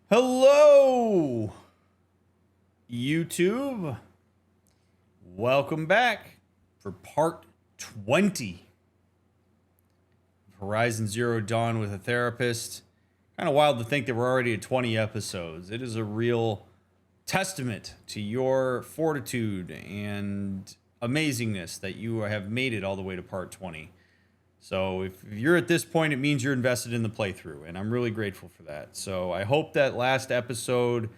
Hello, YouTube. Welcome back for part 20 of Horizon Zero Dawn with a Therapist. Kind of wild to think that we're already at 20 episodes. It is a real testament to your fortitude and amazingness that you have made it all the way to part 20. So if you're at this point, it means you're invested in the playthrough, and I'm really grateful for that. So I hope that last episode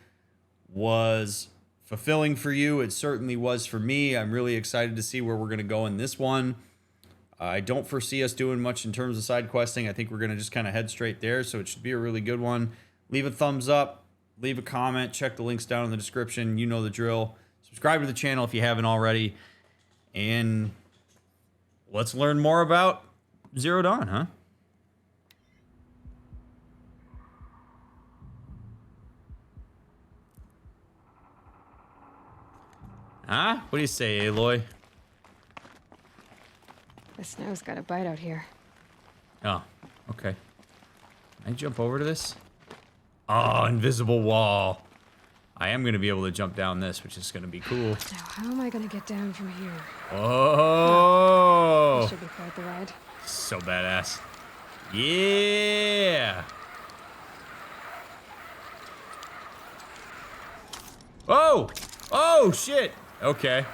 was fulfilling for you. It certainly was for me. I'm really excited to see where we're going to go in this one. I don't foresee us doing much in terms of side questing. I think we're going to just kind of head straight there, so it should be a really good one. Leave a thumbs up, leave a comment, check the links down in the description. You know the drill. Subscribe to the channel if you haven't already, and let's learn more about Zero Dawn, huh? Huh? What do you say, Aloy? The snow's got a bite out here. Oh, okay. Can I jump over to this? Oh, invisible wall. I am going to be able to jump down this, which is going to be cool. Now, how am I going to get down from here? Oh! This should be quite the ride. So badass. Yeah! Oh! Oh, shit! Okay.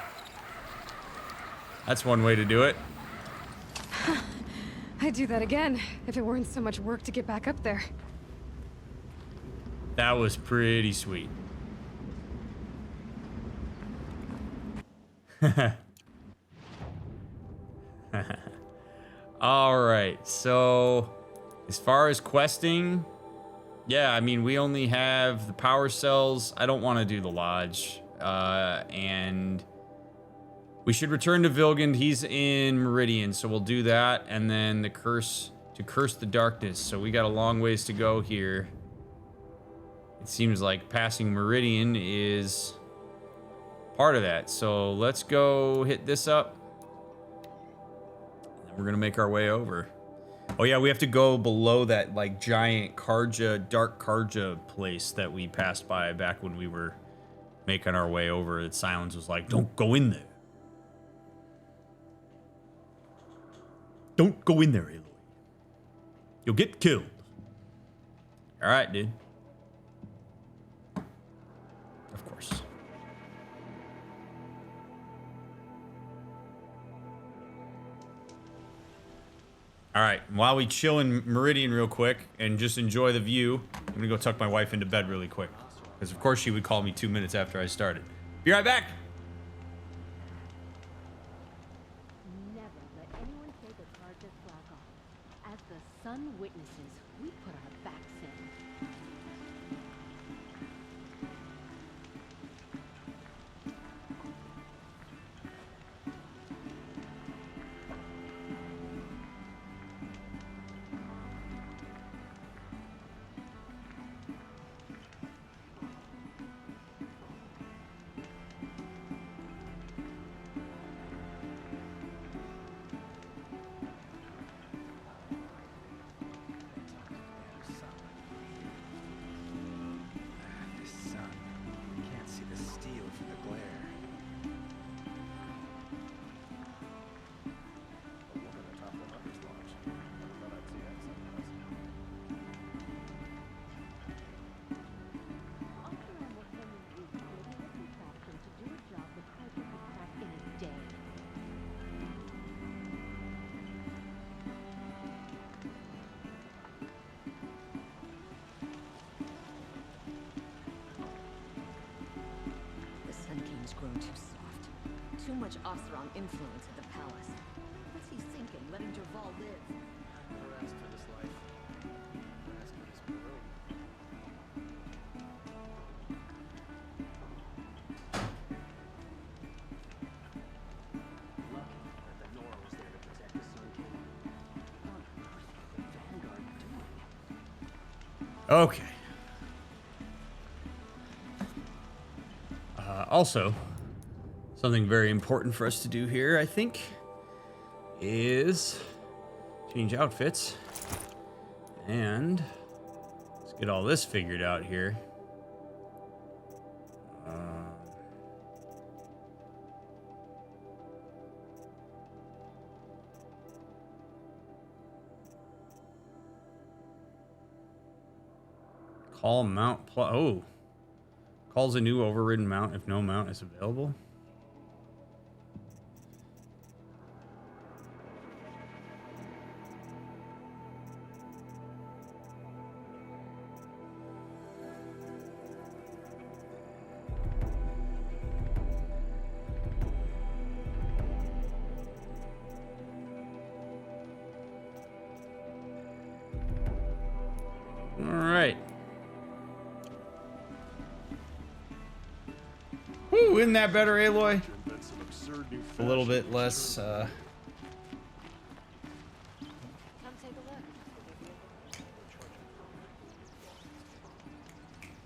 That's one way to do it. I'd do that again if it weren't so much work to get back up there. That was pretty sweet. All right, so as far as questing, yeah, I mean, we only have the power cells. I don't want to do the lodge, and we should return to Vilgund. He's in Meridian, so we'll do that, and then the curse the darkness. So we got a long ways to go here. It seems like passing Meridian is part of that. So let's go hit this up. We're gonna make our way over. Oh yeah, we have to go below that like giant dark Karja place that we passed by back when we were making our way over. That Sylens was like, "Don't go in there. Don't go in there, Aloy. You'll get killed." All right, dude. Of course. All right, while we chill in Meridian real quick and just enjoy the view, I'm gonna go tuck my wife into bed really quick. Because of course she would call me 2 minutes after I started. Be right back. Never let anyone take a Karja's flag off. As the sun witnesses, we put our backs in. Grown too soft. Too much Oseram influence at the palace. What's he thinking, letting Derval live? Never asked for this life. Never asked for this world. Lucky that the Nora was there to protect the Sun King. What on earth were the Vanguard doing? Okay. Also, something very important for us to do here, I think, is change outfits. And let's Get all this figured out here. Call mount oh. Calls a new overridden mount if no mount is available. All right. Woo, isn't that better, Aloy? A little bit less, Come take a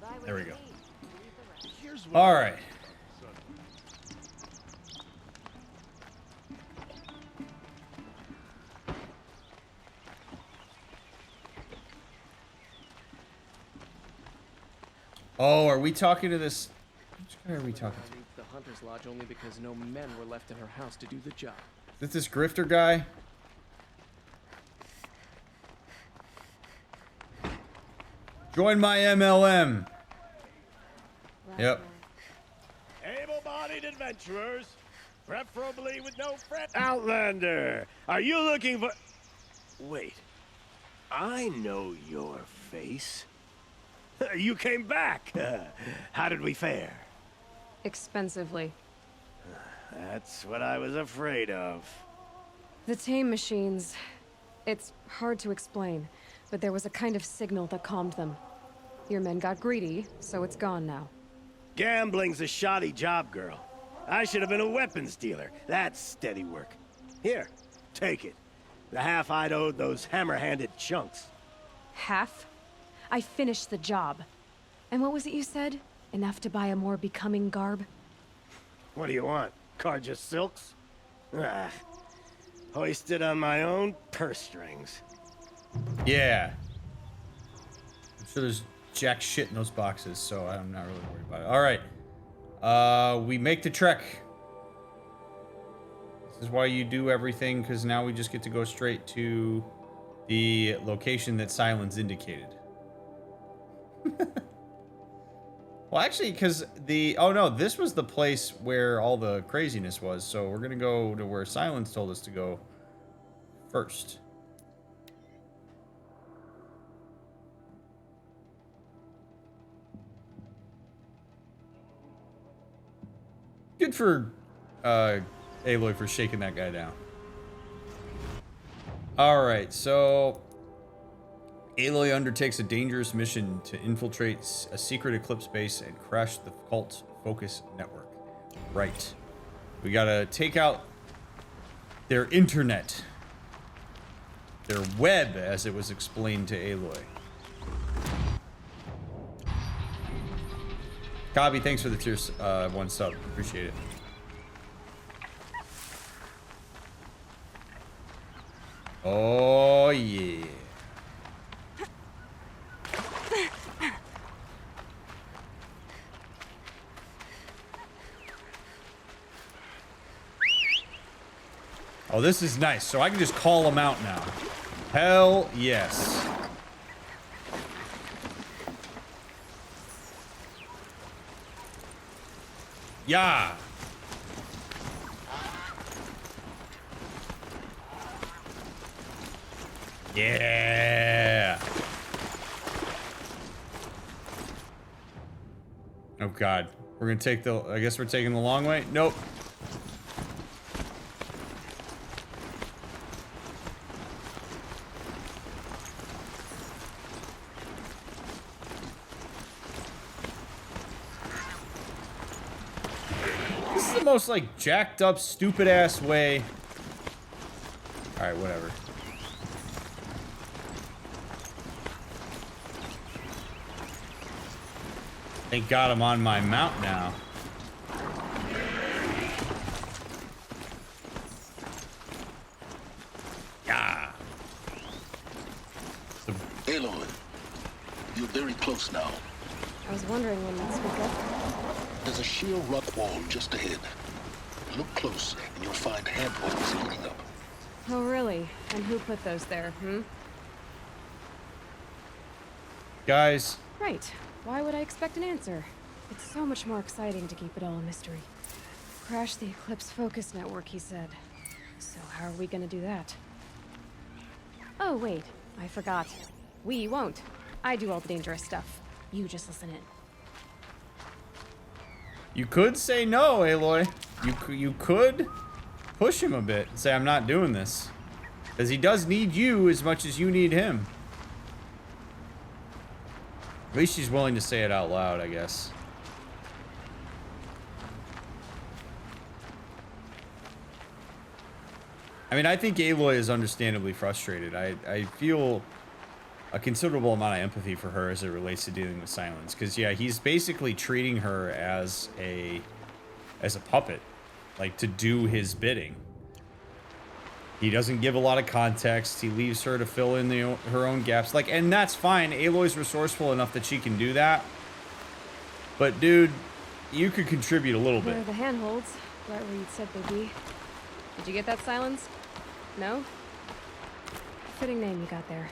look. There we go. All right. Oh, are we talking to this? Which guy are we talking to? The Hunter's Lodge only because no men were left in her house to do the job. Is this grifter guy? Join my MLM. Yep. Able-bodied adventurers, preferably with no friend. Outlander, are you looking for... Wait, I know your face. You came back. How did we fare? Expensively. That's what I was afraid of. The tame machines. It's hard to explain, but there was a kind of signal that calmed them. Your men got greedy, so it's gone now. Gambling's a shoddy job, girl. I should have been a weapons dealer. That's steady work. Here, take it. The half I'd owed those hammer-handed chunks. Half? I finished the job. And what was it you said? Enough to buy a more becoming garb? What do you want? Carja silks? Ah, hoisted on my own purse strings. Yeah. I'm sure there's jack shit in those boxes, so I'm not really worried about it. All right. We make the trek. This is why you do everything, because now we just get to go straight to the location that Sylens indicated. Well, actually, because the... Oh, no, this was the place where all the craziness was, so we're going to go to where Sylens told us to go first. Good for Aloy for shaking that guy down. All right, so Aloy undertakes a dangerous mission to infiltrate a secret Eclipse base and crash the cult focus network. Right. We gotta take out their internet. Their web, as it was explained to Aloy. Cobby, thanks for the tier 1 sub. Appreciate it. Oh, yeah. Oh, this is nice. So I can just call them out now. Hell yes. Yeah. Yeah. Oh God. We're gonna take the, I guess we're taking the long way? Nope. This is the most like jacked up, stupid ass way. Alright, whatever. Thank God I'm on my mount now. Yeah. Aloy, you're very now. I was wondering when you'd speak up. There's a sheer rock wall just ahead. Look close, and you'll find handholds leading up. Oh, really? And who put those there, Guys, Right. Why would I expect an answer? It's so much more exciting to keep it all a mystery. Crash the Eclipse focus network, he said. So how are we gonna do that? Oh, wait. I forgot. We won't. I do all the dangerous stuff. You just listen in. you could say no, Aloy. You could push him a bit and say, I'm not doing this. Because he does need you as much as you need him. At least she's willing to say it out loud, I guess. I mean, I think Aloy is understandably frustrated. I feel a considerable amount of empathy for her as it relates to dealing with Sylens. Because, yeah, he's basically treating her as a puppet. Like, to do his bidding. He doesn't give a lot of context. He leaves her to fill in her own gaps. Like, and that's fine. Aloy's resourceful enough that she can do that. But, dude, you could contribute a little Where bit. are the handholds? Right where you'd said they'd be. Did you get that, Sylens? No? Fitting name you got there.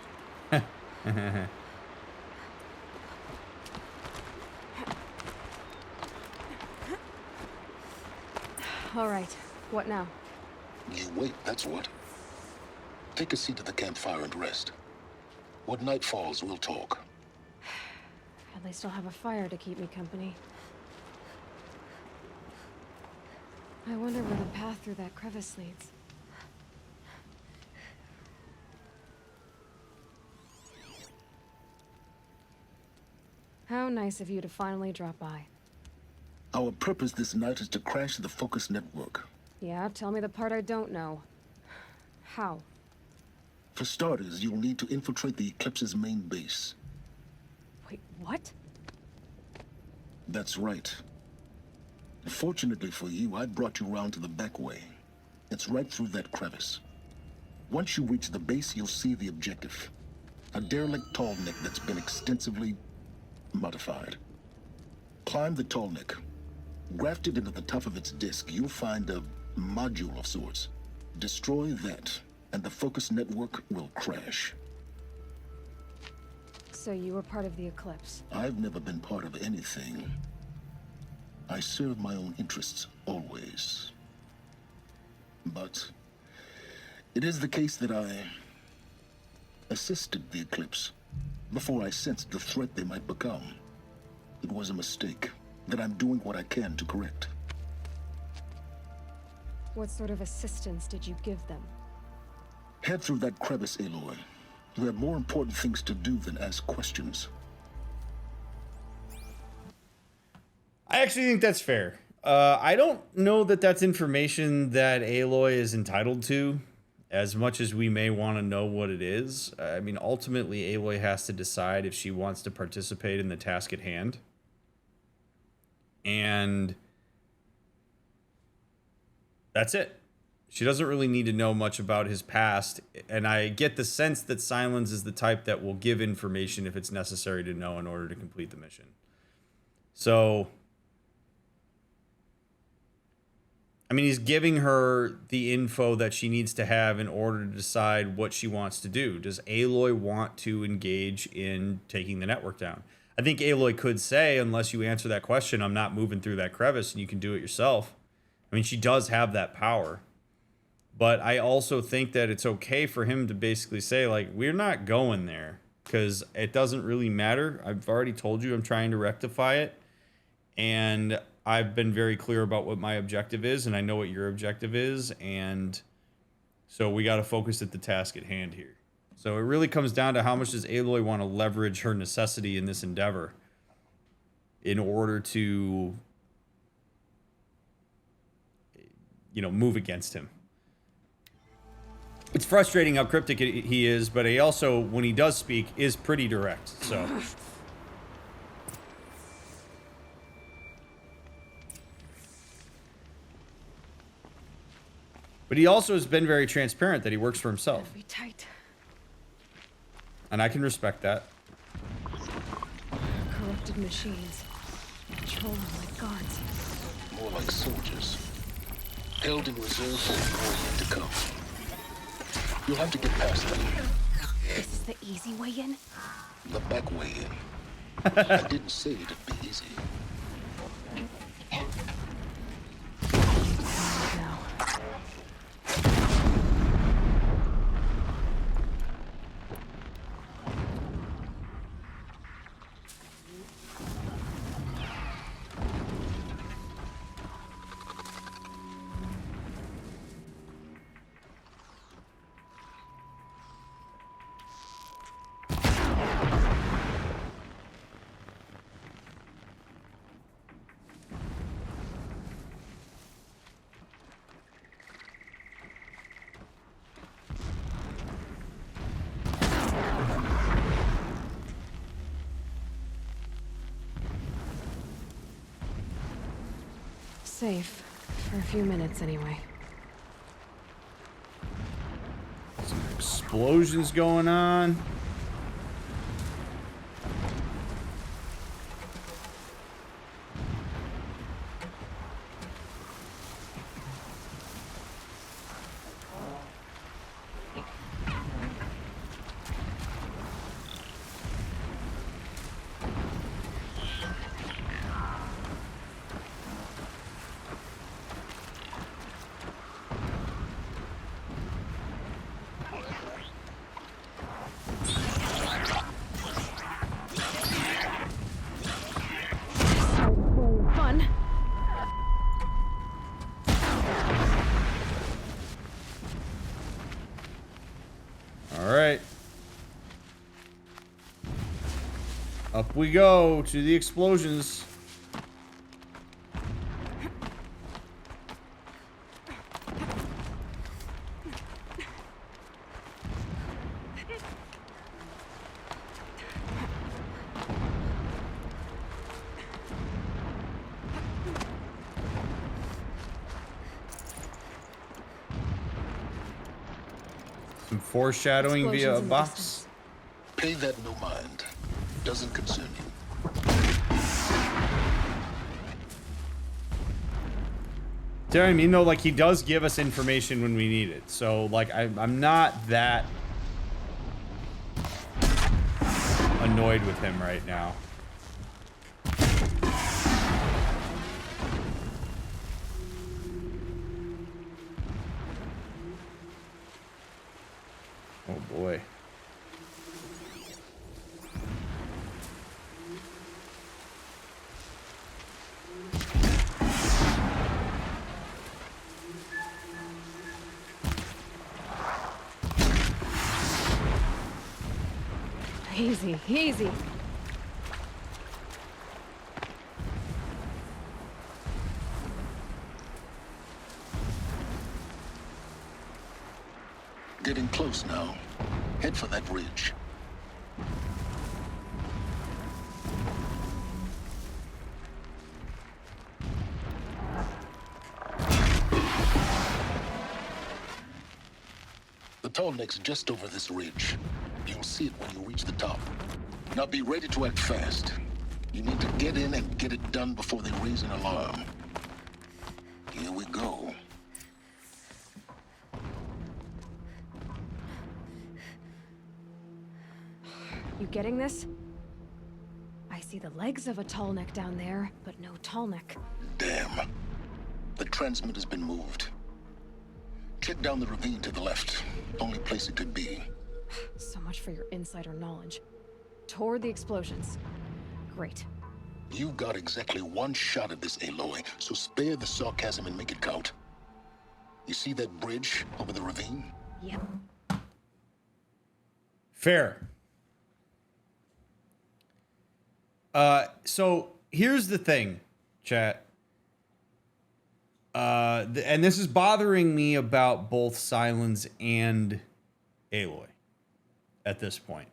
All right. What now? You wait, that's what. Take a seat at the campfire and rest. When night falls, we'll talk. At least I'll have a fire to keep me company. I wonder where the path through that crevice leads. How nice of you to finally drop by. Our purpose this night is to crash the focus network. Yeah, tell me the part I don't know. How? For starters, you'll need to infiltrate the Eclipse's main base. Wait, what? That's right. Fortunately for you, I brought you around to the back way. It's right through that crevice. Once you reach the base, you'll see the objective. A derelict tall neck that's been extensively modified. Climb the tall neck. Grafted into the top of its disk, you'll find a module of sorts. Destroy that, and the focus network will crash. So you were part of the Eclipse. I've never been part of anything. I serve my own interests, always. But it is the case that I assisted the Eclipse before I sensed the threat they might become. It was a mistake that I'm doing what I can to correct. What sort of assistance did you give them? Head through that crevice, Aloy. You have more important things to do than ask questions. I actually think that's fair. I don't know that that's information that Aloy is entitled to, as much as we may want to know what it is. I mean, ultimately, Aloy has to decide if she wants to participate in the task at hand. And that's it. She doesn't really need to know much about his past. And I get the sense that Sylens is the type that will give information if it's necessary to know in order to complete the mission. So, I mean, he's giving her the info that she needs to have in order to decide what she wants to do. Does Aloy want to engage in taking the network down? I think Aloy could say, unless you answer that question, I'm not moving through that crevice and you can do it yourself. I mean, she does have that power. But I also think that it's okay for him to basically say, like, we're not going there because it doesn't really matter. I've already told you I'm trying to rectify it. And I've been very clear about what my objective is, and I know what your objective is. And so we got to focus at the task at hand here. So it really comes down to how much does Aloy want to leverage her necessity in this endeavor in order to, you know, move against him. It's frustrating how cryptic he is, but he also, when he does speak, is pretty direct. So, but he also has been very transparent that he works for himself, Be tight. and I can respect that. Cool. crafted machines. Patrolling like guards. More like soldiers. Held in reserve for a war yet to come. You'll have to get past them. This is the easy way in? The back way in. I didn't say it'd be easy. Now. Safe. For a few minutes, anyway. Some explosions going on. Fun. All right. Up we go to the explosions. Some foreshadowing via a Explosions in the box. distance. Pay that no mind. Doesn't concern you. Do you know what I mean? Though, like, he does give us information when we need it. So, like, I'm not that annoyed with him right now. Oh boy. Easy, easy. Getting close now. Head for that ridge. The tall neck's just over this ridge. You'll see it when you reach the top. Now be ready to act fast. You need to get in and get it done before they raise an alarm. Here we go. You getting this? I see the legs of a tall neck down there, but no tall neck. Damn. The transmitter's been moved. Check down the ravine to the left. Only place it could be. So much for your insider knowledge. Toward the explosions. Great. You've got exactly one shot at this, Aloy, so spare the sarcasm and make it count. You see that bridge over the ravine? Yep. Fair. So here's the thing, chat. And this is bothering me about both Sylens and Aloy at this point.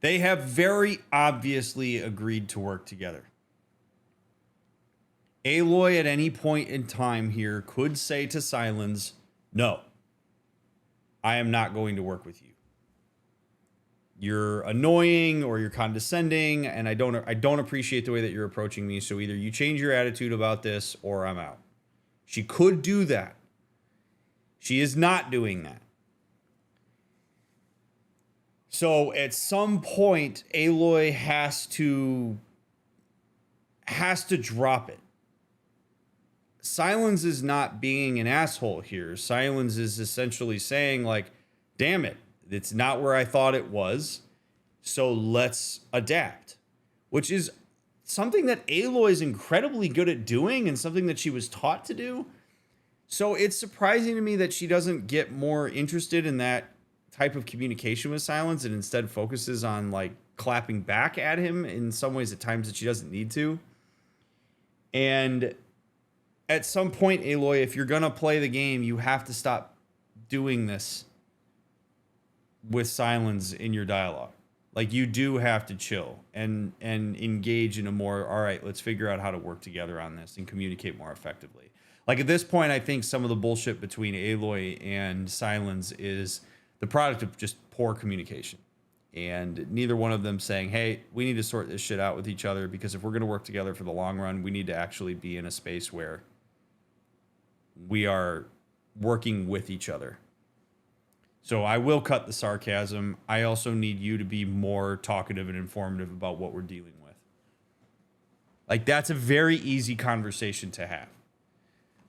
They have very obviously agreed to work together. Aloy at any point in time here could say to Sylens, no, I am not going to work with you. you're annoying or you're condescending, and I don't appreciate the way that you're approaching me. So either you change your attitude about this or I'm out. She could do that. She is not doing that. So at some point, Aloy has to drop it. Sylens is not being an asshole here. Sylens is essentially saying, like, damn it, it's not where I thought it was, so let's adapt. Which is something that Aloy is incredibly good at doing and something that she was taught to do. So it's surprising to me that she doesn't get more interested in that type of communication with Sylens and instead focuses on, like, clapping back at him in some ways at times that she doesn't need to. And at some point, Aloy, if you're going to play the game, you have to stop doing this with Sylens in your dialogue. Like, you do have to chill and engage in a more, all right, let's figure out how to work together on this and communicate more effectively. Like, at this point, I think some of the bullshit between Aloy and Sylens is the product of just poor communication. And neither one of them saying, hey, we need to sort this shit out with each other, because if we're going to work together for the long run, we need to actually be in a space where we are working with each other. So I will cut the sarcasm. I also need you to be more talkative and informative about what we're dealing with. Like, that's a very easy conversation to have.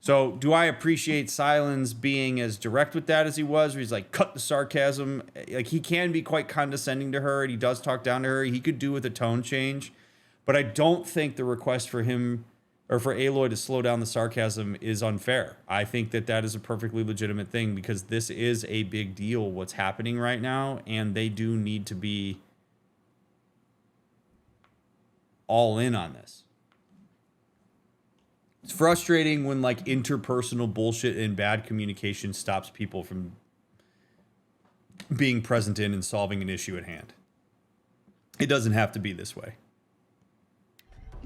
So do I appreciate Sylens being as direct with that as he was, where he's like, cut the sarcasm? Like, he can be quite condescending to her, and he does talk down to her. He could do with a tone change. But I don't think the request for him, or for Aloy, to slow down the sarcasm is unfair. I think that that is a perfectly legitimate thing, because this is a big deal, what's happening right now, and they do need to be all in on this. It's frustrating when, like, interpersonal bullshit and bad communication stops people from being present in and solving an issue at hand. It doesn't have to be this way.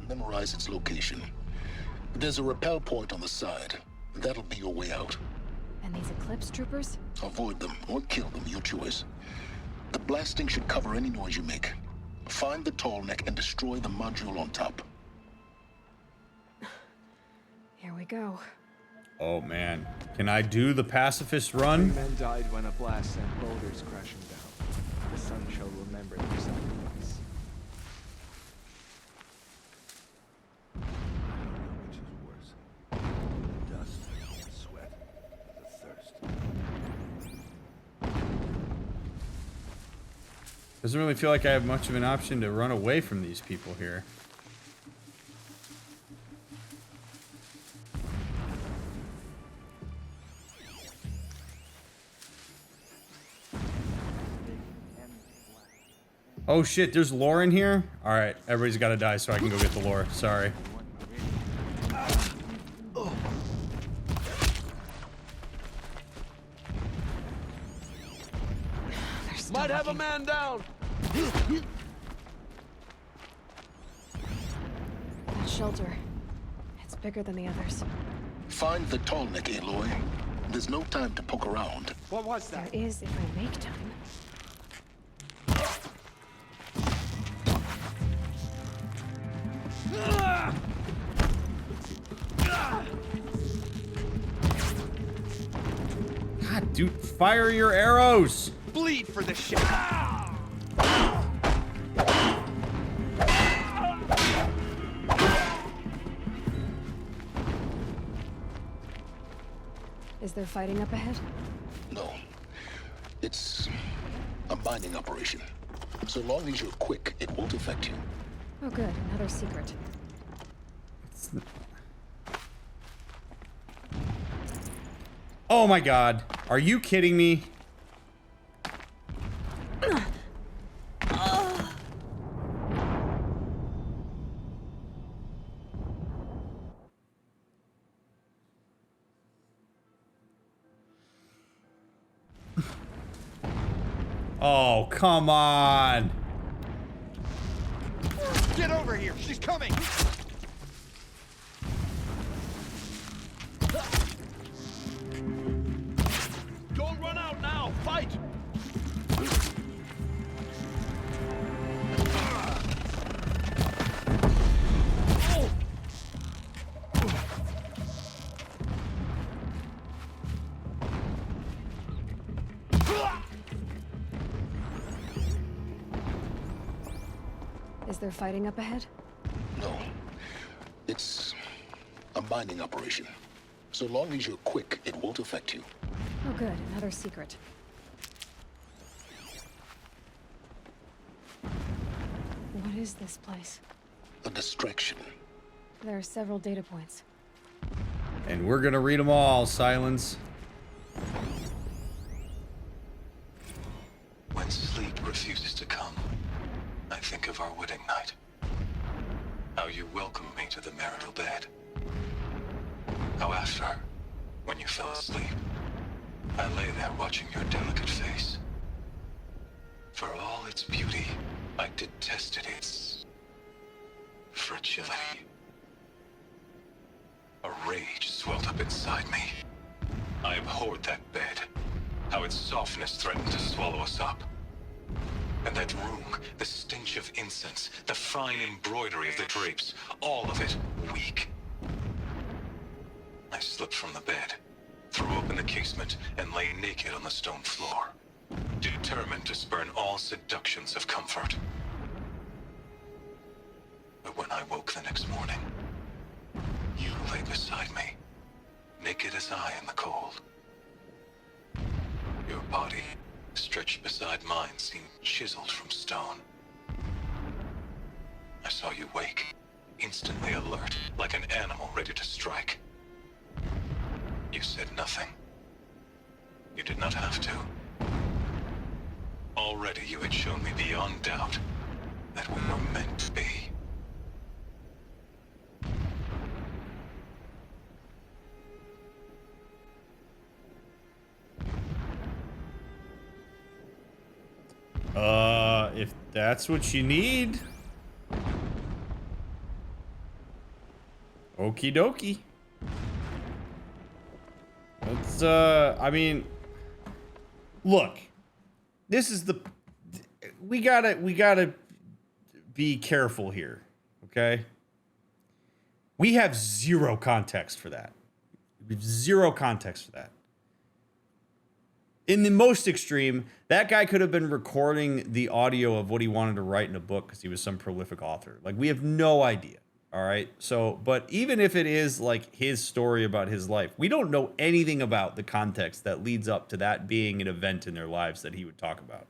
Memorize its location. There's a rappel point on the side. That'll be your way out. And these Eclipse troopers? Avoid them or kill them, your choice. The blasting should cover any noise you make. Find the tall neck and destroy the module on top. Here we go. Oh, man. Can I do the pacifist run? Men died when a blast sent boulders crashing down. The sun shall remember their sacrifice. I don't know which is worse. The dust, the sweat, the thirst. Doesn't really feel like I have much of an option to run away from these people here. Oh shit, there's lore in here? Alright, everybody's gotta die so I can go get the lore. Sorry. Might have a man down! That shelter. It's bigger than the others. Find the tall neck, Aloy. There's no time to poke around. What was There that? is if I make time. God, dude, fire your arrows! Bleed for the shit! Is there fighting up ahead? No. It's a mining operation. So long as you're quick, it won't affect you. Oh good, another secret. Oh my god. Are you kidding me? Oh, come on. Get over here! She's coming! Don't run out now! Fight! Is there fighting up ahead? No. It's a mining operation. So long as you're quick, it won't affect you. Oh good, another secret. What is this place? A distraction. There are several data points. And we're gonna read them all, Sylens. When sleep refuses to come, I think of our wedding night. How you welcomed me to the marital bed. How after, when you fell asleep, I lay there watching your delicate face. For all its beauty, I detested its fragility. A rage swelled up inside me. I abhorred that bed. How its softness threatened to swallow us up. And that room, the stench of incense, the fine embroidery of the drapes, all of it weak. I slipped from the bed, threw open the casement, and lay naked on the stone floor, determined to spurn all seductions of comfort. But when I woke the next morning, you lay beside me, naked as I in the cold. Your body, stretched beside mine, seemed chiseled from stone. I saw you wake, instantly alert, like an animal ready to strike. You said nothing. You did not have to. Already you had shown me beyond doubt that we were meant to be. If that's what you need. Okie dokie. Let's, I mean, look, this is the, we gotta be careful here, okay? We have zero context for that. We have zero context for that. In the most extreme, that guy could have been recording the audio of what he wanted to write in a book because he was some prolific author. Like, we have no idea. All right. So, but even if it is like his story about his life, we don't know anything about the context that leads up to that being an event in their lives that he would talk about.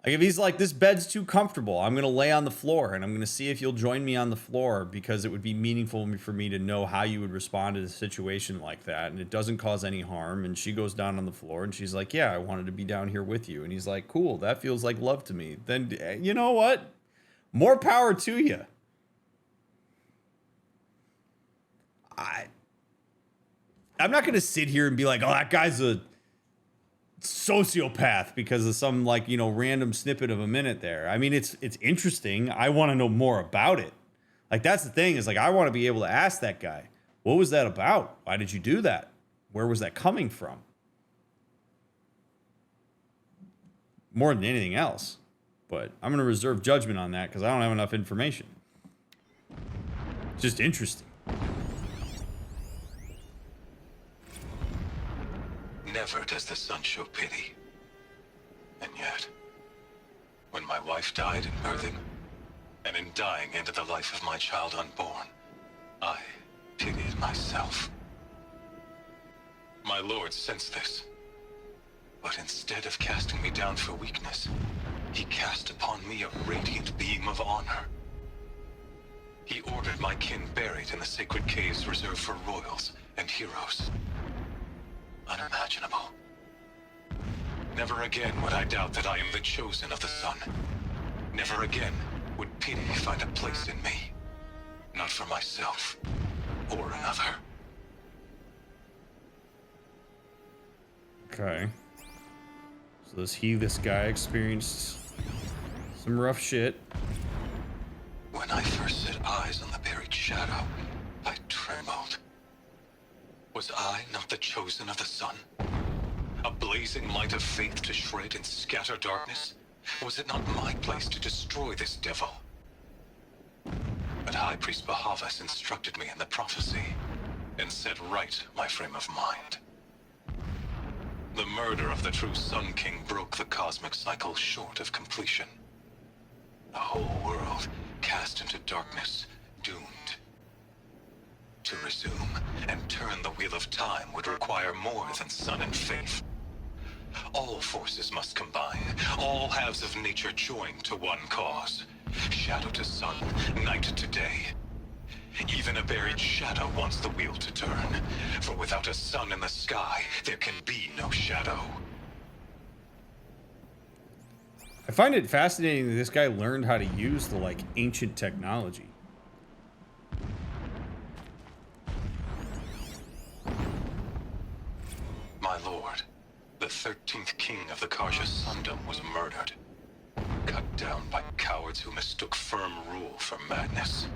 Like if he's like, this bed's too comfortable, I'm going to lay on the floor and I'm going to see if you'll join me on the floor because it would be meaningful for me to know how you would respond to a situation like that. And it doesn't cause any harm. And she goes down on the floor and she's like, yeah, I wanted to be down here with you. And he's like, cool. That feels like love to me. Then you know what? More power to you. I'm not going to sit here and be like, oh, that guy's a sociopath because of some like, you know, random snippet of a minute there. I mean, it's interesting. I want to know more about it. Like, that's the thing is like, I want to be able to ask that guy, what was that about? Why did you do that? Where was that coming from? More than anything else. But I'm going to reserve judgment on that because I don't have enough information. It's just interesting. Never does the sun show pity. And yet, when my wife died in birthing, and in dying into the life of my child unborn, I pitied myself. My lord sensed this. But instead of casting me down for weakness, he cast upon me a radiant beam of honor. He ordered my kin buried in the sacred caves reserved for royals and heroes. Unimaginable. Never again would I doubt that I am the chosen of the sun. Never again would pity find a place in me. Not for myself or another. Okay. So this guy experienced some rough shit. When I first set eyes on the buried shadow, I trembled. Was I not the chosen of the sun? A blazing light of faith to shred and scatter darkness? Was it not my place to destroy this devil? But High Priest Bahavas instructed me in the prophecy and set right my frame of mind. The murder of the true Sun King broke the cosmic cycle short of completion. The whole world cast into darkness, doomed. To resume and turn the wheel of time would require more than sun and faith. All forces must combine, all halves of nature join to one cause. Shadow to sun, night to day. Even a buried shadow wants the wheel to turn, for without a sun in the sky, there can be no shadow. I find it fascinating that this guy learned how to use the, like, ancient technology. My lord, the 13th king of the Karja Sundom was murdered. Cut down by cowards who mistook firm rule for madness.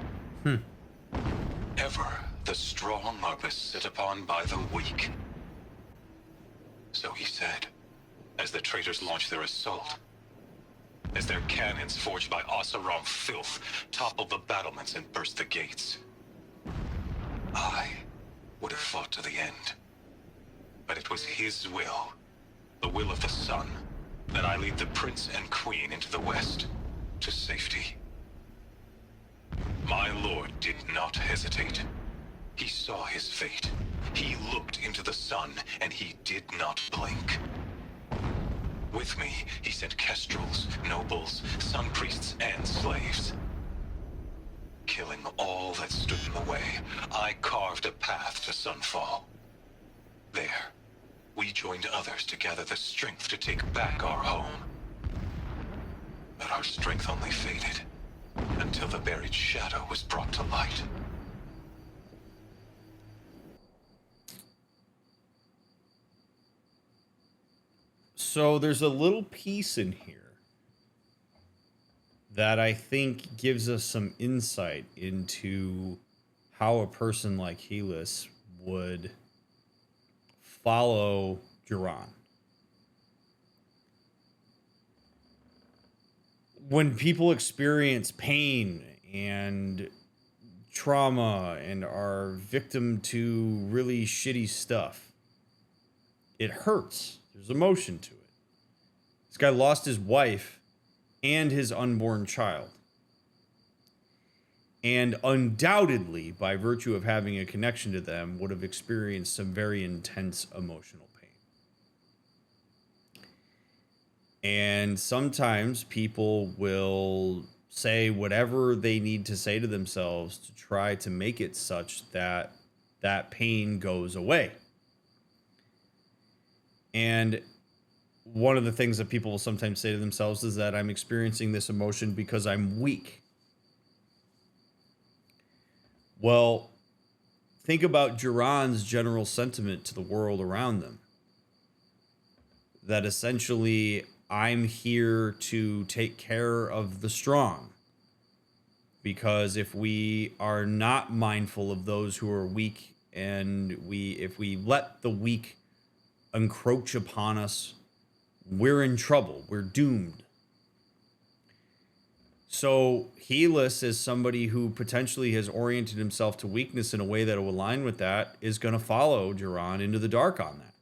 Ever the strong are beset upon by the weak. So he said, as the traitors launched their assault. As their cannons forged by Oseram filth toppled the battlements and burst the gates. I would have fought to the end. But it was his will, the will of the sun, that I lead the prince and queen into the west, to safety. My lord did not hesitate. He saw his fate. He looked into the sun, and he did not blink. With me, he sent kestrels, nobles, sun priests, and slaves. Killing all that stood in the way, I carved a path to sunfall. There, we joined others to gather the strength to take back our home. But our strength only faded, until the buried shadow was brought to light. So there's a little piece in here that I think gives us some insight into how a person like Helis would follow Duran. When people experience pain and trauma and are victim to really shitty stuff, it hurts. There's emotion to it. This guy lost his wife and his unborn child. And undoubtedly, by virtue of having a connection to them, would have experienced some very intense emotional pain. And sometimes people will say whatever they need to say to themselves to try to make it such that that pain goes away. And one of the things that people will sometimes say to themselves is that I'm experiencing this emotion because I'm weak. Well, think about Duran's general sentiment to the world around them. That essentially, I'm here to take care of the strong. Because if we are not mindful of those who are weak, and if we let the weak encroach upon us, we're in trouble. We're doomed. So Helis, as somebody who potentially has oriented himself to weakness in a way that will align with that, is going to follow Duran into the dark on that.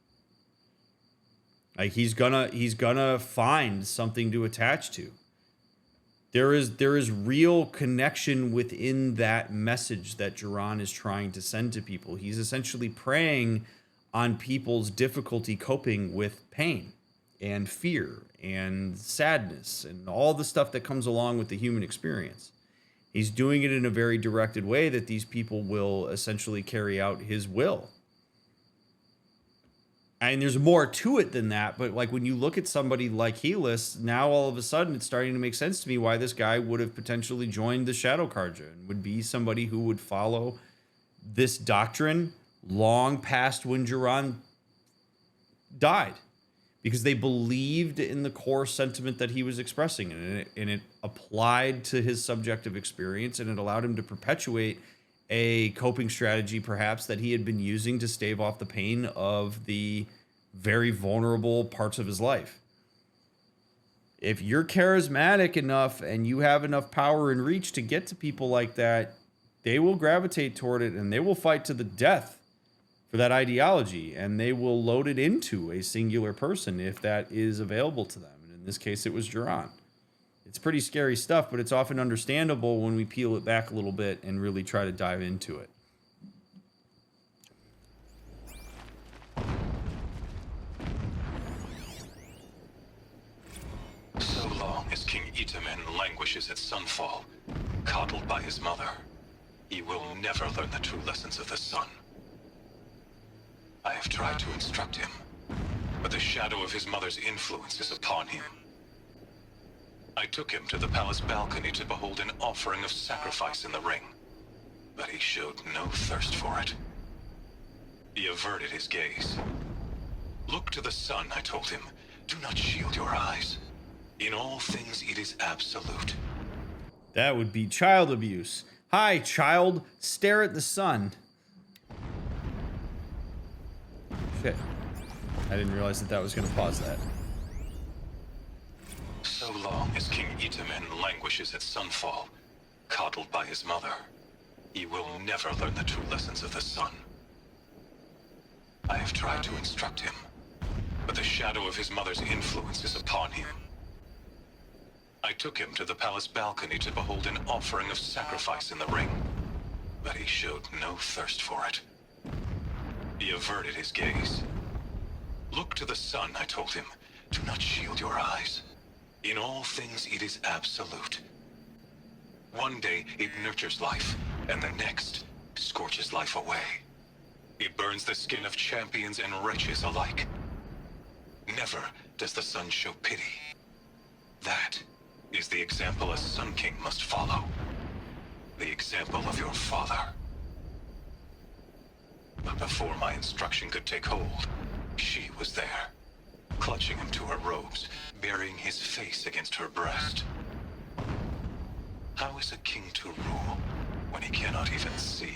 Like he's gonna find something to attach to. There is real connection within that message that Duran is trying to send to people. He's essentially preying on people's difficulty coping with pain and fear and sadness and all the stuff that comes along with the human experience. He's doing it in a very directed way that these people will essentially carry out his will. And there's more to it than that, but like when you look at somebody like Helis, now all of a sudden it's starting to make sense to me why this guy would have potentially joined the Shadow Karja and would be somebody who would follow this doctrine long past when Duran died. Because they believed in the core sentiment that he was expressing, and it applied to his subjective experience, and it allowed him to perpetuate a coping strategy, perhaps, that he had been using to stave off the pain of the very vulnerable parts of his life. If you're charismatic enough and you have enough power and reach to get to people like that, they will gravitate toward it, and they will fight to the death for that ideology, and they will load it into a singular person if that is available to them. And in this case, it was Duran. It's pretty scary stuff, but it's often understandable when we peel it back a little bit and really try to dive into it. So long as King Itamen languishes at sunfall, coddled by his mother, he will never learn the true lessons of the sun. I have tried to instruct him, but the shadow of his mother's influence is upon him. I took him to the palace balcony to behold an offering of sacrifice in the ring, but he showed no thirst for it. He averted his gaze. Look to the sun, I told him. Do not shield your eyes. In all things, it is absolute. That would be child abuse. Hi, child. Stare at the sun. Shit. I didn't realize that was going to pause that. So long as King Itamen languishes at sunfall, coddled by his mother, he will never learn the true lessons of the sun. I have tried to instruct him, but the shadow of his mother's influence is upon him. I took him to the palace balcony to behold an offering of sacrifice in the ring, but he showed no thirst for it. He averted his gaze. Look to the sun, I told him. Do not shield your eyes. In all things, it is absolute. One day, it nurtures life, and the next, scorches life away. It burns the skin of champions and wretches alike. Never does the sun show pity. That is the example a Sun King must follow. The example of your father. But before my instruction could take hold, she was there, clutching him to her robes, burying his face against her breast. How is a king to rule when he cannot even see?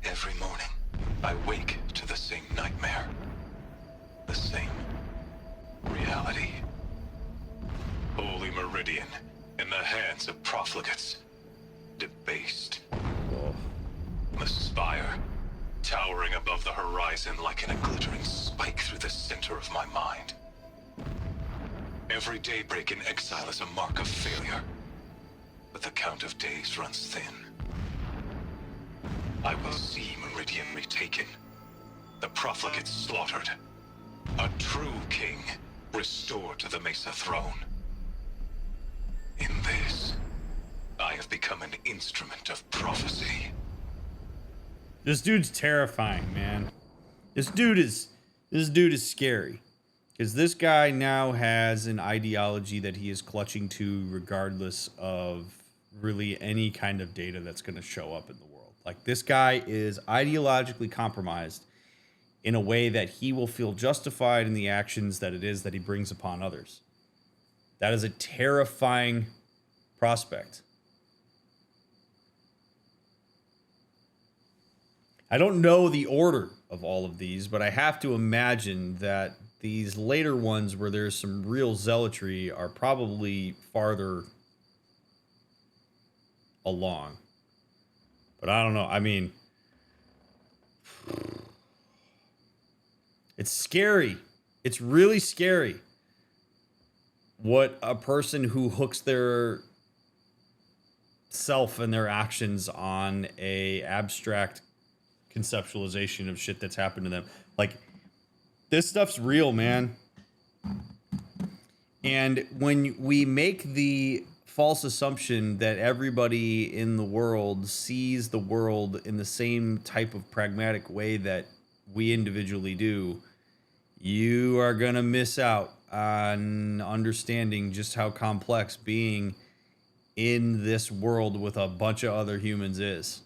Every morning, I wake to the same nightmare. The same reality. Holy Meridian, in the hands of profligates. Debased. The spire, towering above the horizon like a glittering spike through the center of my mind. Every daybreak in exile is a mark of failure, but the count of days runs thin. I will see Meridian retaken, the profligates slaughtered, a true king restored to the Mesa throne. In this, I have become an instrument of prophecy. This dude's terrifying, man. This dude is scary. Because this guy now has an ideology that he is clutching to regardless of really any kind of data that's going to show up in the world. Like, this guy is ideologically compromised in a way that he will feel justified in the actions that it is that he brings upon others. That is a terrifying prospect. I don't know the order of all of these, but I have to imagine that these later ones where there's some real zealotry are probably farther along. But I don't know. I mean, it's scary. It's really scary what a person who hooks their self and their actions on a abstract conceptualization of shit that's happened to them. Like, this stuff's real, man. And when we make the false assumption that everybody in the world sees the world in the same type of pragmatic way that we individually do, you are gonna miss out on understanding just how complex being in this world with a bunch of other humans is.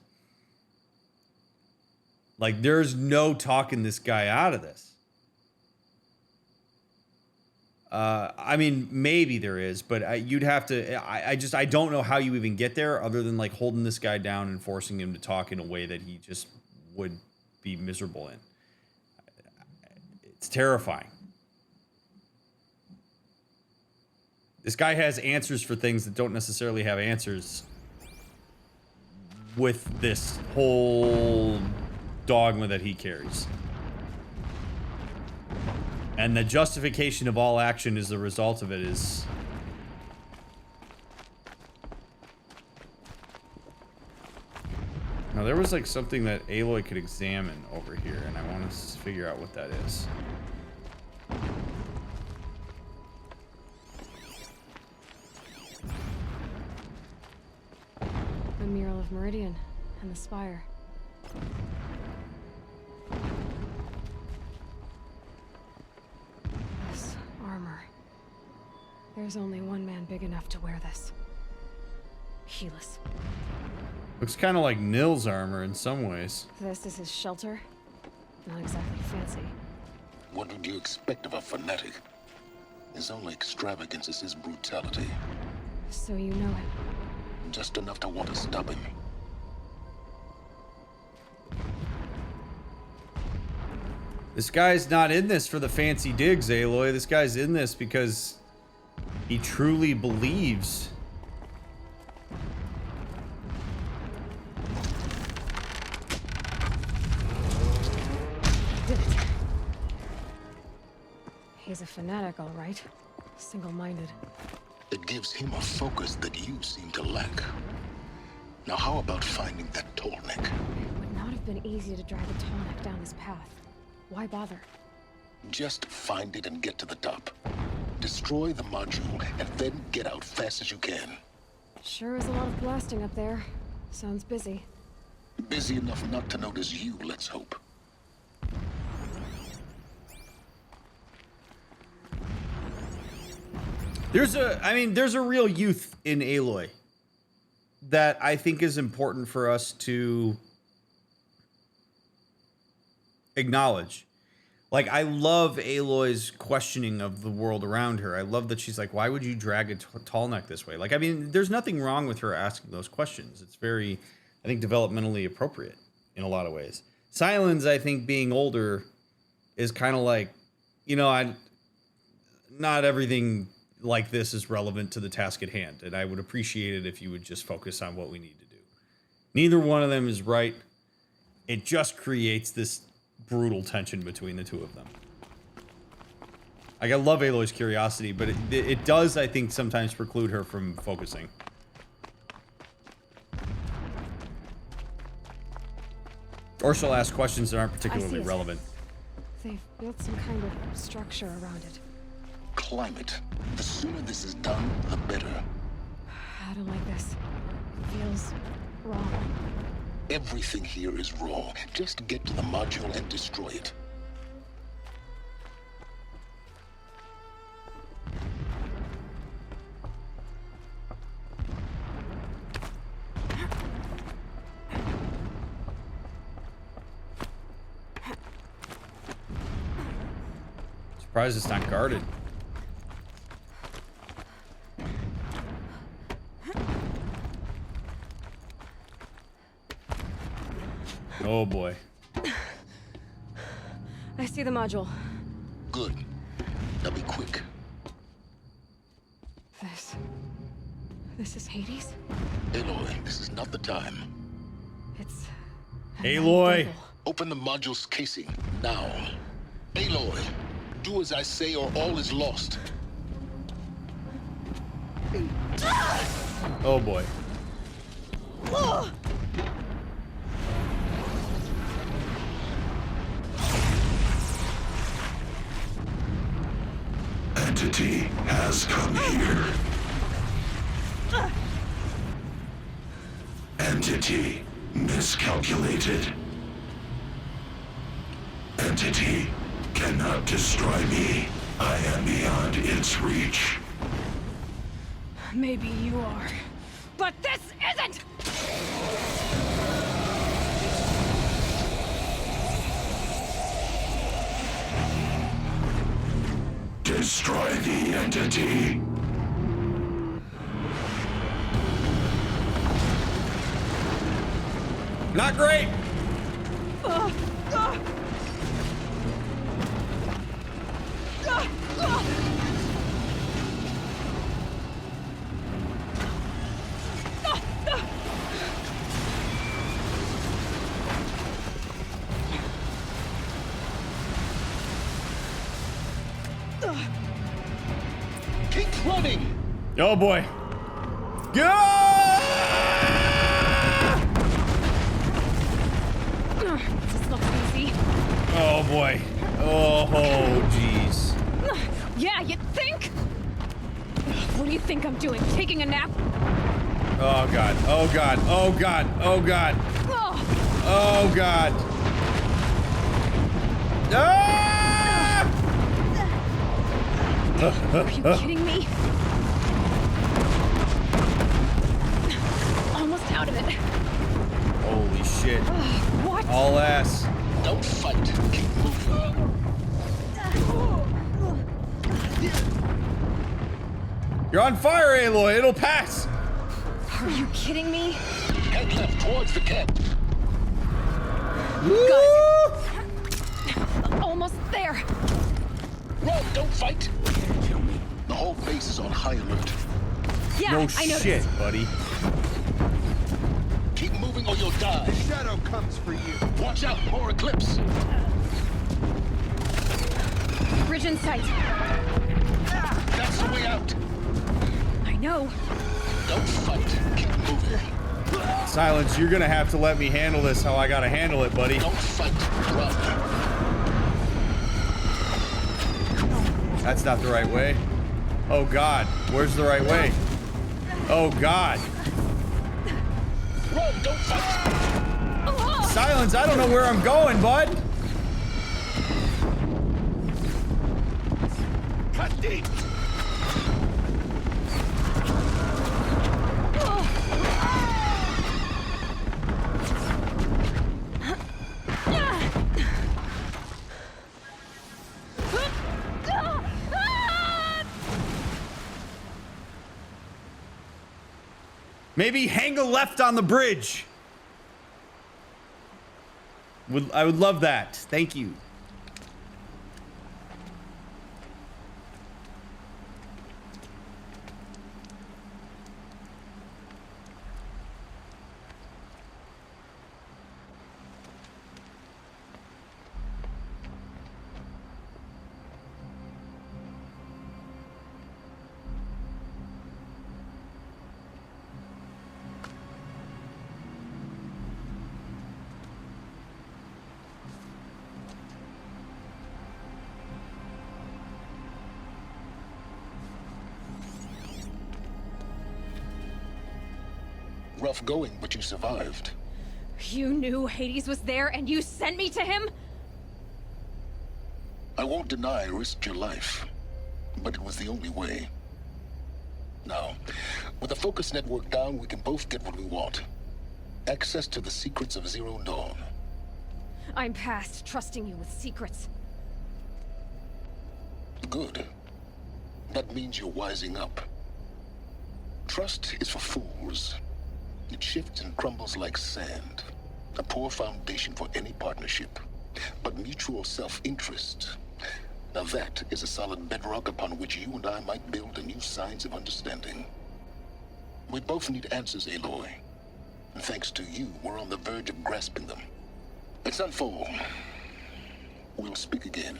Like, there's no talking this guy out of this. I mean, maybe there is, but you'd have to. I don't know how you even get there, other than like holding this guy down and forcing him to talk in a way that he just would be miserable in. It's terrifying. This guy has answers for things that don't necessarily have answers with this whole dogma that he carries. And the justification of all action is the result of it is... Now, there was like something that Aloy could examine over here, and I want to figure out what that is. The mural of Meridian and the spire. This armor. There's only one man big enough to wear this. Helis. Looks kind of like Nil's armor in some ways. This is his shelter. Not exactly fancy. What would you expect of a fanatic? His only extravagance is his brutality. So you know him. Just enough to want to stop him. This guy's not in this for the fancy digs, Aloy. This guy's in this because he truly believes. Did it. He's a fanatic, all right. Single-minded. It gives him a focus that you seem to lack. Now how about finding that tall neck? It would not have been easy to drag a tall neck down this path. Why bother? Just find it and get to the top. Destroy the module and then get out fast as you can. Sure is a lot of blasting up there. Sounds busy. Busy enough not to notice you, let's hope. There's a real youth in Aloy that I think is important for us to acknowledge. Like, I love Aloy's questioning of the world around her. I love that she's like, why would you drag a tall neck this way? Like, I mean, there's nothing wrong with her asking those questions. It's very, I think, developmentally appropriate in a lot of ways. Sylens, I think, being older is kind of like, you know, not everything like this is relevant to the task at hand, and I would appreciate it if you would just focus on what we need to do. Neither one of them is right. It just creates this brutal tension between the two of them. Like, I love Aloy's curiosity, but it does, I think, sometimes preclude her from focusing. Or she'll ask questions that aren't particularly relevant. They've built some kind of structure around it. Climb it. The sooner this is done, the better. I don't like this. It feels wrong. Everything here is wrong. Just get to the module and destroy it. Surprised it's not guarded. Oh boy. I see the module. Good. Now be quick. This is Hades? Aloy, this is not the time. It's... Aloy! Open the module's casing, now. Aloy, do as I say or all is lost. Oh boy. Entity has come here. Entity miscalculated. Entity cannot destroy me. I am beyond its reach. Maybe you are. But this isn't! Destroy the entity. Not great! Running! Oh boy. Go! This looks easy. Oh boy. Oh, jeez. Yeah, you think? What do you think I'm doing? Taking a nap? Oh god. Oh god. Oh god. Oh god. Oh, Oh god. Ah! are you kidding me? Almost out of it. Holy shit. What? All ass. Don't fight. Keep moving. You're on fire, Aloy. It'll pass. Are you kidding me? Head left towards the camp. Woo! Almost there. Run, don't fight. Kill me. The whole base is on high alert. Yeah, No I noticed. shit, buddy. Keep moving or you'll die. Shadow comes for you. Watch out, more eclipse. Bridge in sight. That's the way out. I know. Don't fight. Keep moving. Sylens, you're gonna have to let me handle this how I gotta handle it, buddy. Don't fight. Run. That's not the right way. Oh god. Where's the right way? Oh god. Run, don't fight. Sylens, I don't know where I'm going, bud. Cut deep. Maybe hang a left on the bridge. I would love that. Thank you. Rough going, but you survived. You knew Hades was there and you sent me to him? I won't deny I risked your life, but it was the only way. Now, with the focus network down, we can both get what we want. Access to the secrets of Zero Dawn. I'm past trusting you with secrets. Good. That means you're wising up. Trust is for fools. It shifts and crumbles like sand. A poor foundation for any partnership. But mutual self-interest. Now that is a solid bedrock upon which you and I might build a new science of understanding. We both need answers, Aloy. And thanks to you, we're on the verge of grasping them. Let's unfold. We'll speak again.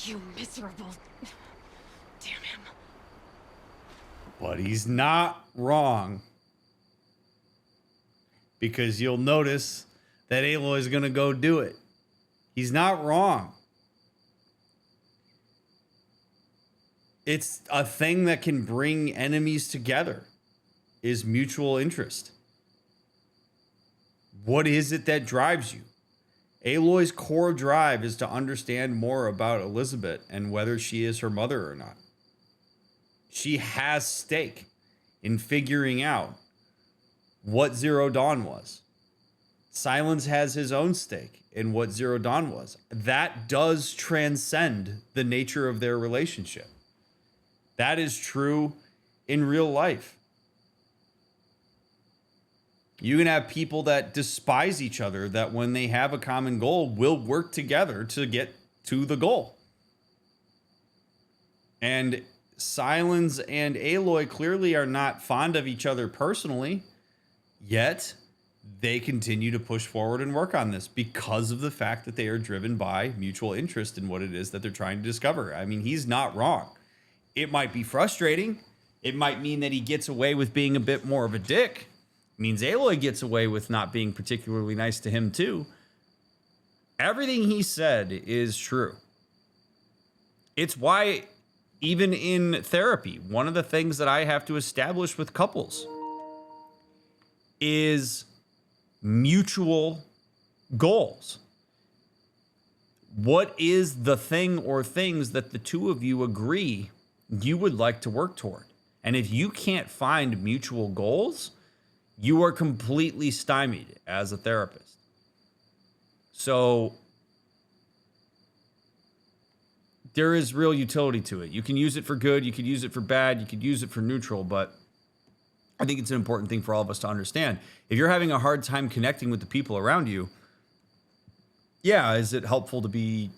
You miserable... Damn him. But he's not wrong. Because you'll notice that Aloy's gonna go do it. He's not wrong. It's a thing that can bring enemies together, is mutual interest. What is it that drives you? Aloy's core drive is to understand more about Elizabeth and whether she is her mother or not. She has stake in figuring out what Zero Dawn was. Sylens has his own stake in what Zero Dawn was. That does transcend the nature of their relationship. That is true in real life. You can have people that despise each other, that when they have a common goal, will work together to get to the goal. And Sylens and Aloy clearly are not fond of each other personally, yet they continue to push forward and work on this because of the fact that they are driven by mutual interest in what it is that they're trying to discover. I mean, he's not wrong. It might be frustrating. It might mean that he gets away with being a bit more of a dick. It means Aloy gets away with not being particularly nice to him too. Everything he said is true. It's why, even in therapy, one of the things that I have to establish with couples is mutual goals. What is the thing or things that the two of you agree you would like to work toward? And if you can't find mutual goals, you are completely stymied as a therapist. So there is real utility to it. You can use it for good, you could use it for bad, you could use it for neutral, but I think it's an important thing for all of us to understand. If you're having a hard time connecting with the people around you, yeah, is it helpful to be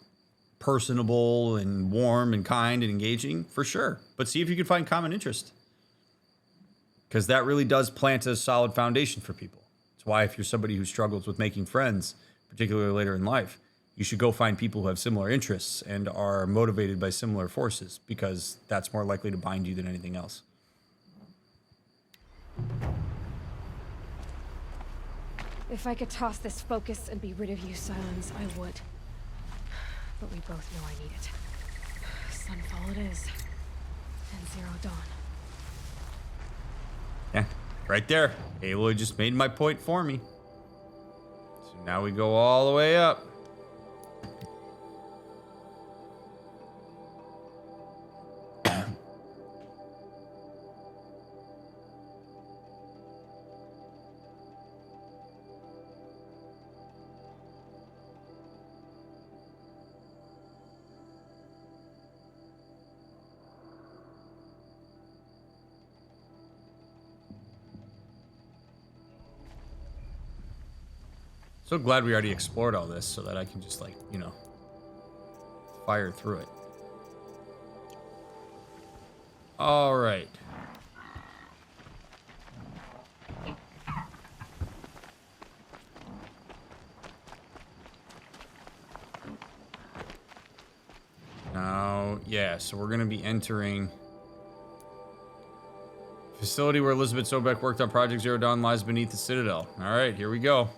personable and warm and kind and engaging? For sure. But see if you can find common interest, because that really does plant a solid foundation for people. It's why if you're somebody who struggles with making friends, particularly later in life, you should go find people who have similar interests and are motivated by similar forces, because that's more likely to bind you than anything else. If I could toss this focus and be rid of you, Sylens, I would. But we both know I need it. Sunfall it is. And Zero Dawn. Yeah, right there. Aloy just made my point for me. So now we go all the way up. So glad we already explored all this so that I can just, like, you know, fire through it. All right. Now, yeah, so we're going to be entering facility where Elizabeth Sobek worked on Project Zero Dawn lies beneath the Citadel. All right, here we go.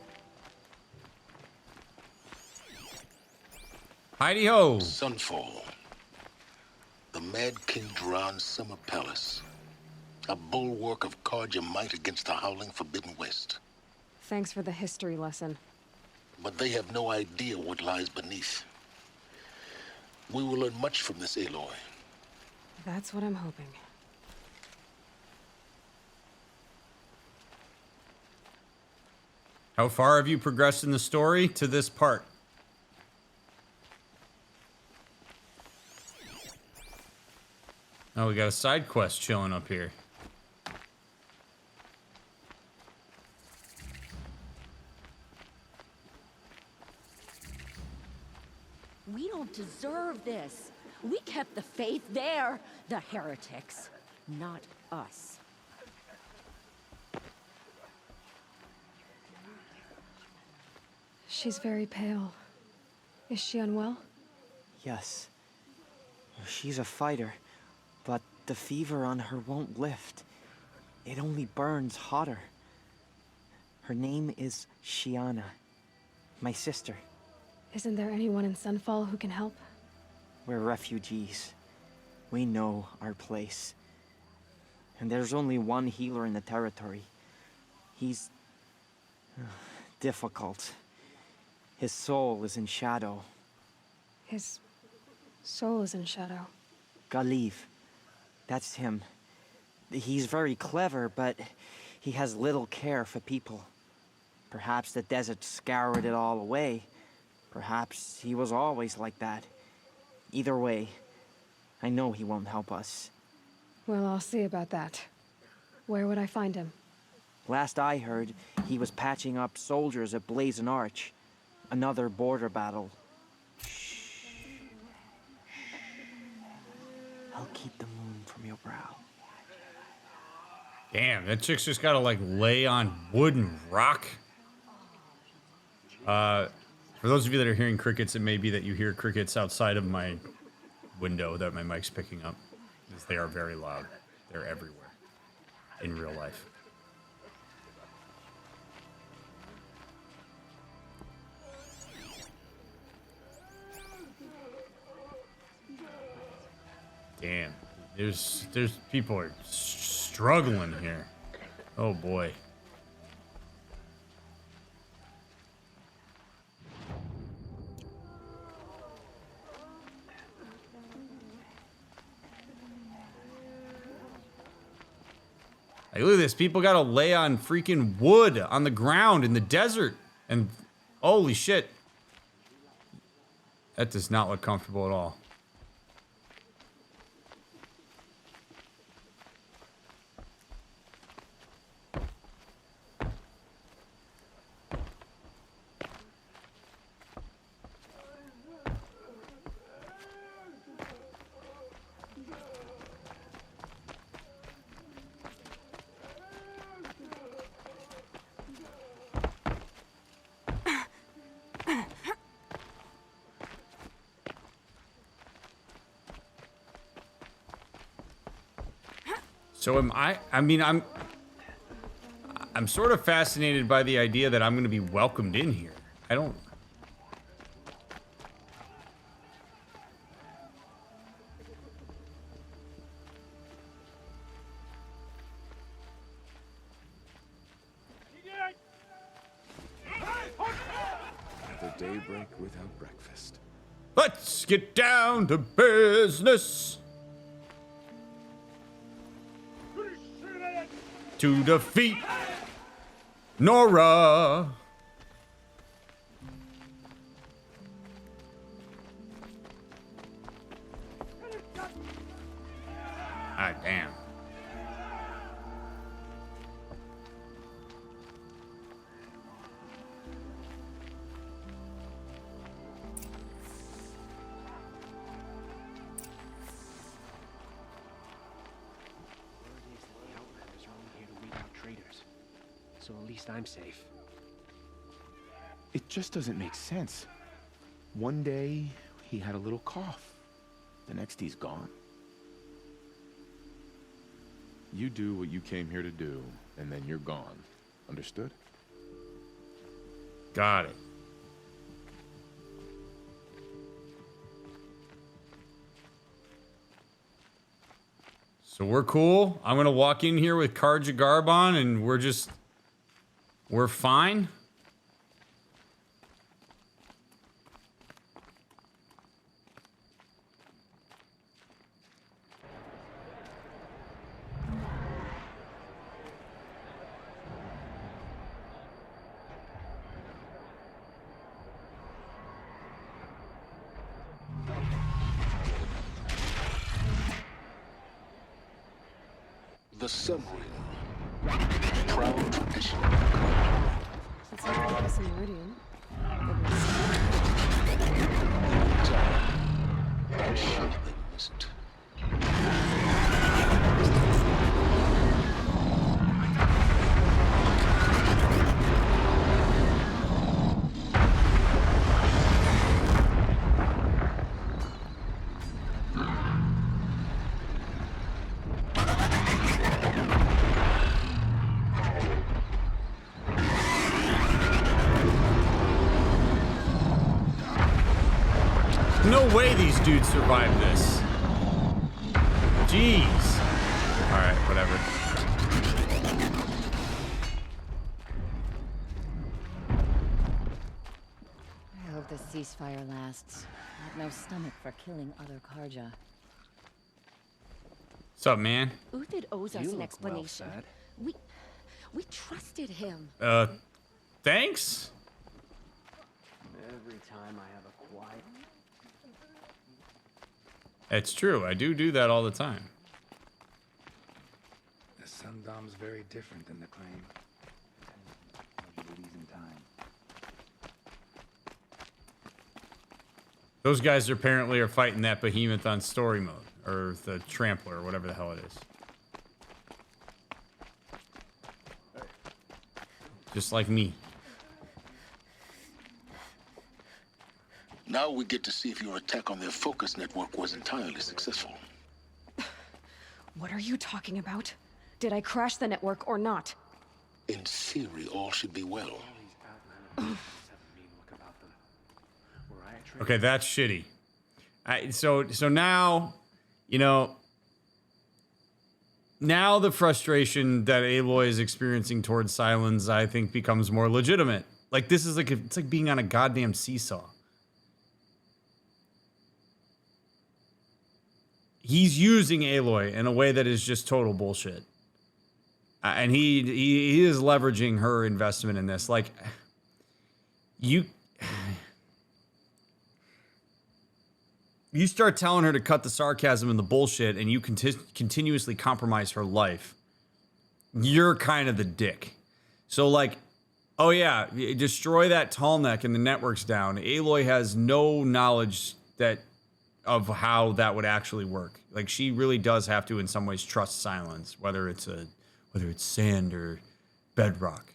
Heidi-ho! Sunfall. The Mad King Dran's summer palace. A bulwark of Carja might against the howling Forbidden West. Thanks for the history lesson. But they have no idea what lies beneath. We will learn much from this Aloy. That's what I'm hoping. How far have you progressed in the story to this part? Oh, we got a side quest chilling up here. We don't deserve this. We kept the faith there, the heretics, not us. She's very pale. Is she unwell? Yes. She's a fighter, but the fever on her won't lift. It only burns hotter. Her name is Shiana, my sister. Isn't there anyone in Sunfall who can help? We're refugees. We know our place. And there's only one healer in the territory. He's difficult. His soul is in shadow. His soul is in shadow. Galiv. That's him. He's very clever, but he has little care for people. Perhaps the desert scoured it all away. Perhaps he was always like that. Either way, I know he won't help us. Well, I'll see about that. Where would I find him? Last I heard, he was patching up soldiers at Blazon Arch. Another border battle. I'll keep the moon from your brow. Damn, that chick's just gotta, like, lay on wood and rock. For those of you that are hearing crickets, it may be that you hear crickets outside of my window that my mic's picking up, because they are very loud. They're everywhere in real life. Damn, there's people are struggling here. Oh boy. Like, look at this. People gotta lay on freaking wood on the ground in the desert. And holy shit. That does not look comfortable at all. So I'm sort of fascinated by the idea that I'm going to be welcomed in here. I don't... Another daybreak without breakfast. Let's get down to business. To defeat Nora. Ah, damn. So at least I'm safe. It just doesn't make sense. One day, he had a little cough. The next, he's gone. You do what you came here to do, and then you're gone. Understood? Got it. So we're cool. I'm gonna walk in here with Karja Garbon, and we're fine. The submarine. Proud tradition. Since I gave us a Meridian. I'm sure they missed. No way these dudes survived this. Jeez. Alright, whatever. I hope this ceasefire lasts. I have no stomach for killing other Karja. What's up, man? Uthid owes us You an look explanation. well, Sad. We trusted him. Thanks? Every time I have a quiet... It's true. I do that all the time. The Sundom's very different than the claim. Duties in time. Those guys apparently are fighting that behemoth on story mode. Or the trampler, or whatever the hell it is. Just like me. Now we get to see if your attack on their focus network was entirely successful. What are you talking about? Did I crash the network or not? In theory, all should be well. Okay, that's shitty. So now, you know, now the frustration that Aloy is experiencing towards Sylens, I think, becomes more legitimate. Like, this is like, it's like being on a goddamn seesaw. He's using Aloy in a way that is just total bullshit. And he is leveraging her investment in this. Like, you start telling her to cut the sarcasm and the bullshit, and you continuously compromise her life. You're kind of the dick. So, like, oh yeah, destroy that tall neck and the network's down. Aloy has no knowledge of how that would actually work. Like, she really does have to, in some ways, trust Sylens, whether it's sand or bedrock.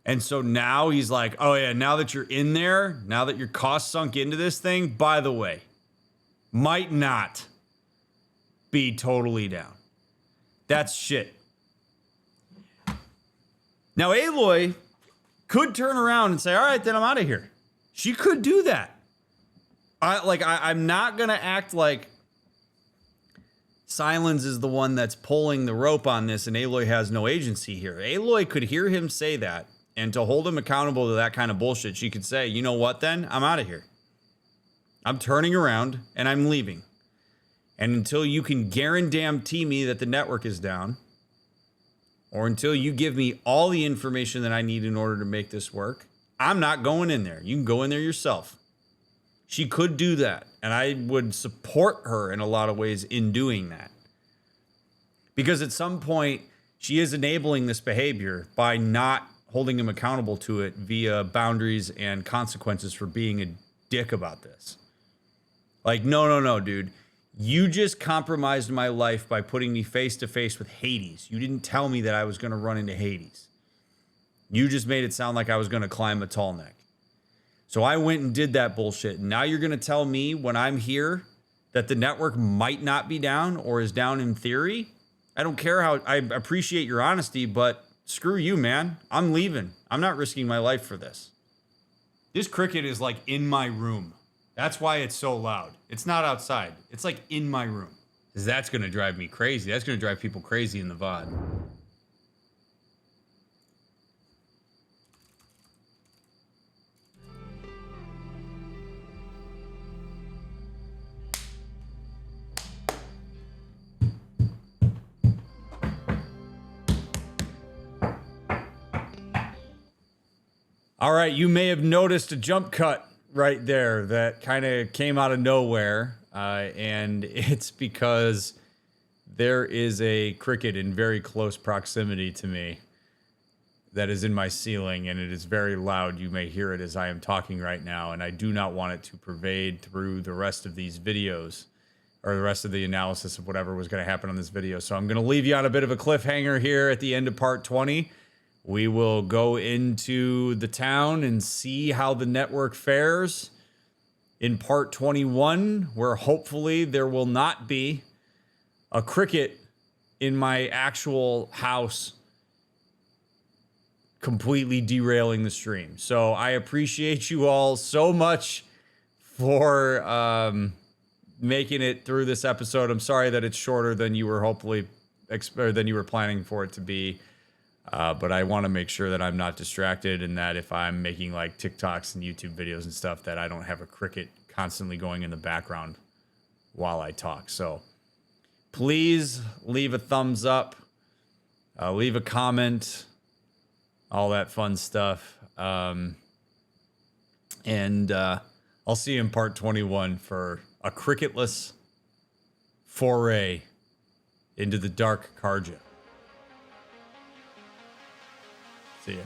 And so now he's like, oh yeah, now that you're in there, now that your cost sunk into this thing, by the way, might not be totally down. That's shit. Now Aloy could turn around and say, all right, then I'm out of here. She could do that. I'm not going to act like Sylens is the one that's pulling the rope on this and Aloy has no agency here. Aloy could hear him say that, and to hold him accountable to that kind of bullshit, she could say, you know what then? I'm out of here. I'm turning around and I'm leaving. And until you can guarantee me that the network is down, or until you give me all the information that I need in order to make this work, I'm not going in there. You can go in there yourself. She could do that, and I would support her in a lot of ways in doing that. Because at some point, she is enabling this behavior by not holding him accountable to it via boundaries and consequences for being a dick about this. Like, no, dude. You just compromised my life by putting me face to face with Hades. You didn't tell me that I was going to run into Hades. You just made it sound like I was going to climb a tall neck. So I went and did that bullshit. And now you're going to tell me when I'm here that the network might not be down or is down in theory? I don't care how... I appreciate your honesty, but screw you, man. I'm leaving. I'm not risking my life for this. This cricket is like in my room. That's why it's so loud. It's not outside. It's like in my room. Because that's going to drive me crazy. That's going to drive people crazy in the VOD. All right, you may have noticed a jump cut right there that kind of came out of nowhere, and it's because there is a cricket in very close proximity to me that is in my ceiling, and it is very loud. You may hear it as I am talking right now, and I do not want it to pervade through the rest of these videos or the rest of the analysis of whatever was going to happen on this video. So I'm going to leave you on a bit of a cliffhanger here at the end of part 20. We will go into the town and see how the network fares in part 21, where hopefully there will not be a cricket in my actual house completely derailing the stream. So I appreciate you all so much for making it through this episode. I'm sorry that it's shorter than you were planning for it to be. But I want to make sure that I'm not distracted, and that if I'm making like TikToks and YouTube videos and stuff, that I don't have a cricket constantly going in the background while I talk. So please leave a thumbs up, leave a comment, all that fun stuff. And I'll see you in part 21 for a cricketless foray into the dark Karja. See ya.